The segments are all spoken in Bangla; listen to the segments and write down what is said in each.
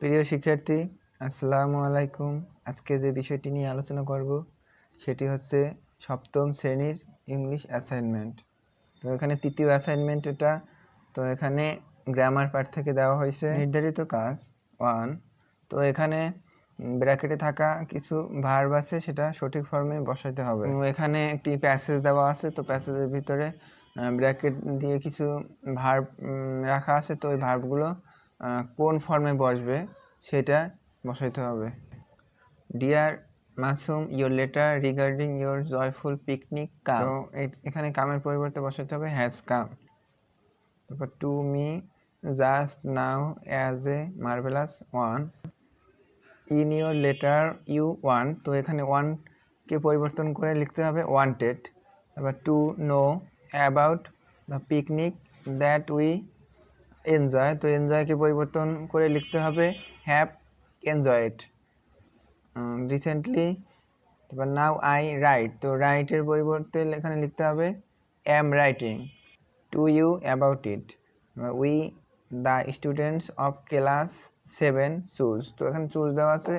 প্রিয় শিক্ষার্থী, আসসালামু আলাইকুম। আজকে যে বিষয়টি নিয়ে আলোচনা করব সেটি হচ্ছে সপ্তম শ্রেণীর ইংলিশ অ্যাসাইনমেন্ট। তো এখানে তৃতীয় অ্যাসাইনমেন্ট এটা। তো এখানে গ্রামার পার্ট থেকে দেওয়া হয়েছে নির্ধারিত কাজ 1। তো এখানে ব্র্যাকেটে থাকা কিছু ভার্ব আছে, সেটা সঠিক ফর্মে বসাইতে হবে। এখানে একটি প্যাসেজ দেওয়া আছে, তো প্যাসেজের ভিতরে ব্র্যাকেট দিয়ে কিছু ভার্ব রাখা আছে। তো ওই ভার্বগুলো কোন ফর্মে বসবে সেটা বসাইতে হবে। Dear Masum, your letter regarding your joyful picnic came. তো এখানে কামের পরিবর্তে বসাইতে হবে হ্যাজ কাম। তারপর to me just now as a marvellous one. In your letter you want, তো এখানে ওয়ানকে পরিবর্তন করে লিখতে হবে ওয়ান্টেড। তারপর to know about the picnic that we enjoy, তো এনজয়কে পরিবর্তন করে লিখতে হবে হ্যাভ এনজয়েড রিসেন্টলি। তারপর নাও আই রাইট, তো রাইটের পরিবর্তে এখানে লিখতে হবে am writing to you about it. We the students of class 7 choose, তো এখানে চুজ দেওয়া আছে,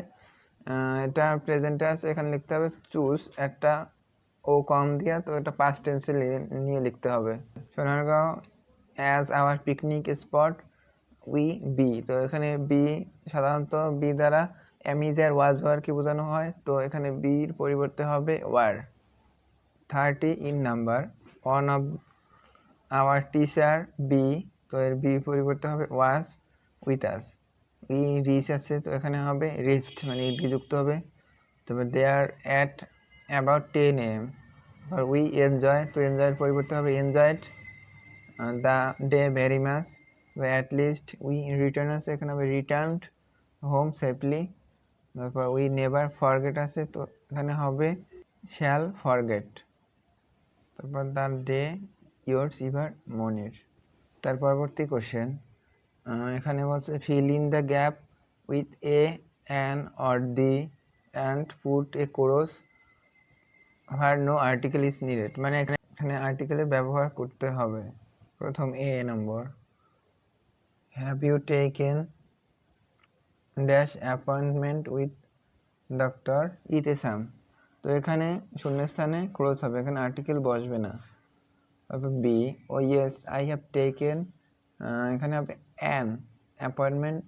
এটা প্রেজেন্টে আছে, এখানে লিখতে হবে চুজ একটা ও কম দিয়া, তো এটা পাস্ট টেন্সে নিয়ে লিখতে হবে। Sonargaon as our picnic spot we be, তো এখানে বি সাধারণত বি দ্বারা এমিজ আর ওয়াজ ওয়ারকে বোঝানো হয়, তো এখানে বির পরিবর্তে হবে were. 30 in number, one of our teacher be, তো এর বি পরিবর্তে হবে was with us. We reach আছে, তো এখানে হবে রিচড, মানে বি যুক্ত হবে। তবে they are at about 10 AM। আর উই এনজয়, তো এনজয়ের পরিবর্তে হবে enjoyed the day very much. At least we return আছে, এখানে হবে রিটার্নড হোম সেফলি। তারপর উই নেভার ফরগেট আছে, তো এখানে হবে শ্যাল ফরগেট। তারপর the day yours ever Monir. তার পরবর্তী কোশ্চেন, এখানে বলছে fill in the gap with a an or the and put a cross where no article is needed, মানে এখানে আর্টিকেলের ব্যবহার করতে হবে। প্রথম এ নম্বর, have you taken dash appointment with doctor Itesam, তো এখানে শূন্যস্থানে ক্লোজ হবে, এখানে আর্টিকেল বসবে না। তারপর বি, ও ইয়েস আই হ্যাভ টেকেন, এখানে হবে অ্যান অ্যাপয়েন্টমেন্ট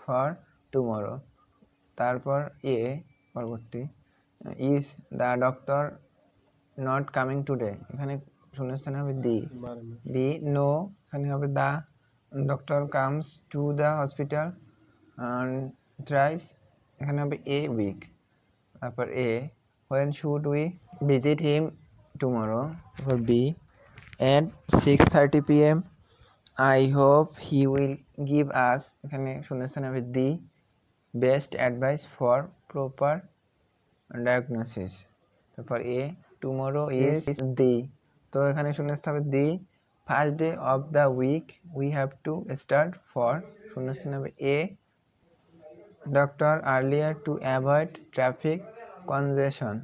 ফর টুমরো। তারপর এ পরবর্তী, is the doctor not coming today, এখানে শূন্যস্থানে হবে দি। বি, নো, এখানে হবে the doctor comes to the hospital thrice, এখানে হবে এ উইক। তারপর A, when should we visit him tomorrow? তারপর B, at 6:30 PM I hope he will give us, এখানে শূন্যস্থানে হবে the best advice for proper diagnosis। তারপর এ, tomorrow is the, তো এখানে শূন্যস্থানে হবে the first day of the week we have to start for, শূন্যস্থানে হবে a, doctor earlier to avoid traffic congestion।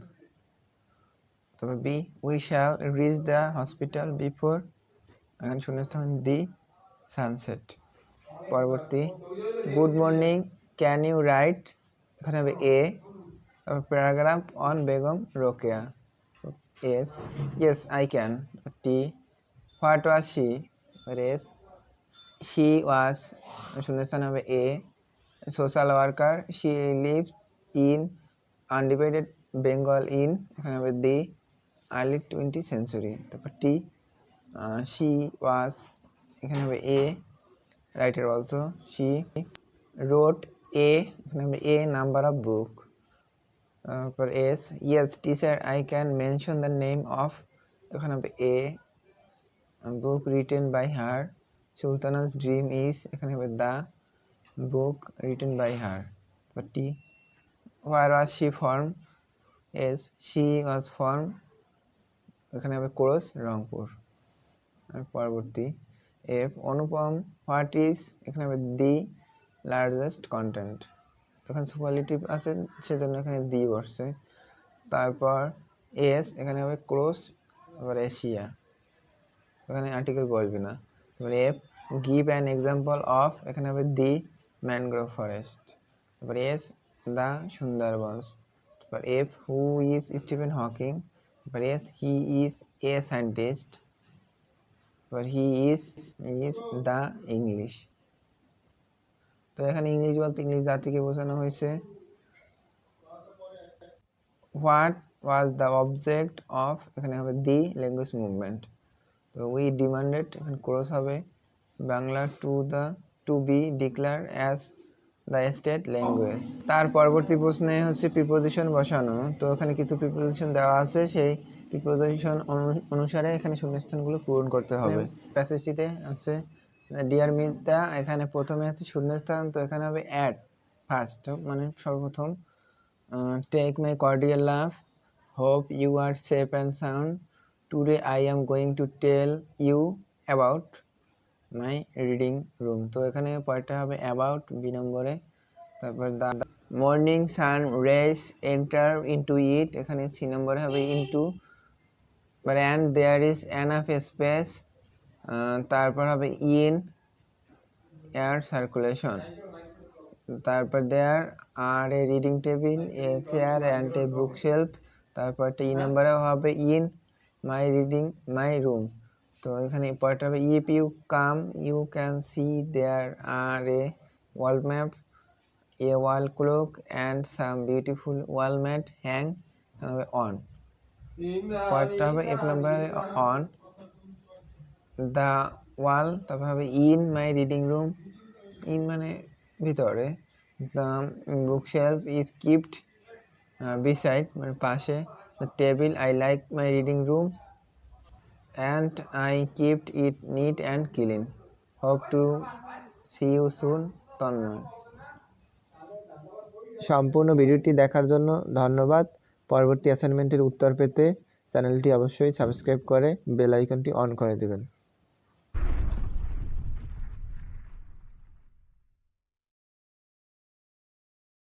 তবে B, we shall reach the hospital before, এখানে শূন্যস্থান দি সানসেট। পরবর্তী, good morning can you write, এখানে হবে a. Paragraph on Begum Rokeya, S, yes I can. T, what was she, S, she was, শূন্যস্থান হবে a, social worker, she live in undivided Bengal in, এখানে হবে দি আর্লি 20th century। তারপর টি, শি ওয়াজ, এখানে হবে a, writer also, she wrote a, এখানে হবে এ নাম্বার অফ বুক। তারপর S, yes teacher I can mention the name of, এখানে হবে a, book written by her, Sultana's dream is, এখানে হবে the book written by her. তারপর T, where was she form, S, she was form, এখানে হবে কোরস রংপুর। আর পরবর্তী এফ, অনুপম হোয়াট ইজ, এখানে হবে দি লার্জেস্ট কন্টেন্ট, এখানে সুপারলেটিভ আছে সেজন্য এখানে দি বসছে। তারপর এস, এখানে হবে ক্রস, তারপর এশিয়া, এখানে আর্টিকেল বসবে না। তারপর F, give an example of, এখানে হবে দি ম্যানগ্রোভ ফরেস্ট। তারপর এস, দ্য সুন্দরবনস। তারপর F, who is Stephen Hawking. তারপর S, he is a scientist. তারপর হি ইজ দ্য ইংলিশ। তো এখানে ইংলিশ বলতে ইংলিশ জাতিকে বোঝানো হয়েছে। What was the object of, এখানে হবে দি ল্যাঙ্গুয়েজ মুভমেন্ট। তো উই ডিমান্ডেড, এখানে ক্রস হবে Bangla to be declare as the state language. তার পরবর্তী প্রশ্নে হচ্ছে প্রিপোজিশন বসানো। তো এখানে কিছু প্রিপোজিশন দেওয়া আছে, সেই প্রিপোজিশন অনুসারে এখানে শূন্যস্থানগুলো পূরণ করতে হবে। প্যাসেজটিতে আছে ডিয়ার মিতা, এখানে প্রথমে আছে শূন্যস্থান, তো এখানে হবে অ্যাট ফার্স্ট, মানে সর্বপ্রথম। Take my cordial love, hope you are safe and sound, today I am going to tell you about my reading room. তো এখানে পরেরটা হবে অ্যাবাউট, বি নম্বরে। তারপর the morning sun rays enter into it, এখানে সি নম্বরে হবে into. And there is enough space, তারপর হবে ইন এয়ার সার্কুলেশন। তারপর there are a reading table, a chair and a book shelf. তারপর ই নম্বরে হবে in my reading my room. তো এখানে পরেরটা হবে if you come you can see there are a wall map, a wall clock and some beautiful wall mat hang হবে অন। পরেরটা হবে এফ নাম্বারে অন দ্য ওয়াল। তারপর হবে in my reading room, in মানে ভিতরে। The book shelf is kept beside মানে পাশে। The table I like my reading room and I kept it neat and clean. Hope to see you soon, Tanmoy. সম্পূর্ণ ভিডিওটি দেখার জন্য ধন্যবাদ। পরবর্তী অ্যাসাইনমেন্টের উত্তর পেতে চ্যানেলটি অবশ্যই সাবস্ক্রাইব করে বেল আইকনটি অন করে দেবেন।